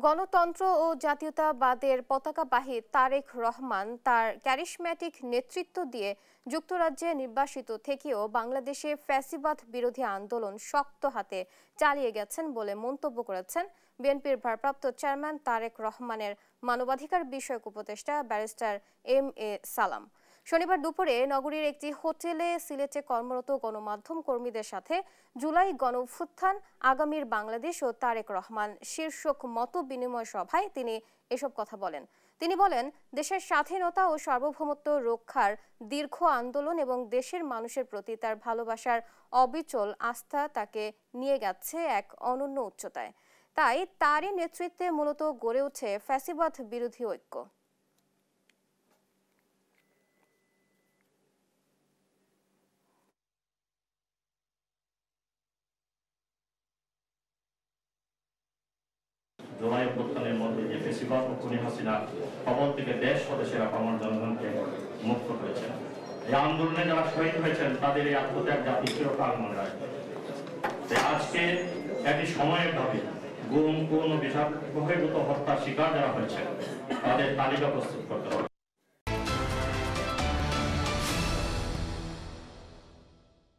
গণতন্ত্র ও জাতীয়তাবাদের পতাকাবাহী তারেক রহমান তার ক্যারিশম্যাটিক নেতৃত্ব দিয়ে যুক্তরাজ্যে নির্বাসিত থেকেও বাংলাদেশে ফ্যাসিবাদ বিরোধী আন্দোলন শক্ত হাতে চালিয়ে গেছেন বলে মন্তব্য করেছেন বিএনপির ভারপ্রাপ্ত চেয়ারম্যান তারেক রহমানের মানবাধিকার বিষয়ক উপদেষ্টা ব্যারিস্টার এম.এ. সালাম। শনিবার দুপুরে নগরীর একটি হোটেলে সিলেটে কর্মরত গণমাধ্যম কর্মীদের সাথে জুলাই গণঅভ্যুত্থান, আগামীর বাংলাদেশ ও তারেক রহমান শীর্ষক মত বিনিময় সভায় তিনি এসব কথা বলেন। তিনি বলেন, দেশের স্বাধীনতা ও সার্বভৌমত্ব রক্ষার দীর্ঘ আন্দোলন এবং দেশের মানুষের প্রতি তার ভালোবাসার অবিচল আস্থা তাকে নিয়ে গেছে এক অনন্য উচ্চতায়। তাই তারই নেতৃত্বে মূলত গড়ে ওঠে ফ্যাসিবাদ বিরোধী ঐক্য। জুলাই অভ্যুত্থানের মধ্যে যে ফ্যাসিবাদ ও খুনি হাসিনার কবল থেকে দেশ স্বদেশের আপামর জনগণকে মুক্ত করেছেন। এই আন্দোলনে যারা শহীদ হয়েছেন তাদের এই আত্মত্যাগ জাতি চিরকাল মনে রাখবে। আজকে একটি সময়ের দাবি গুম, খুন ও বিষাক্ত বহির্ভূত হত্যার শিকার যারা হয়েছেন তাদের তালিকা প্রস্তুত করতে হবে।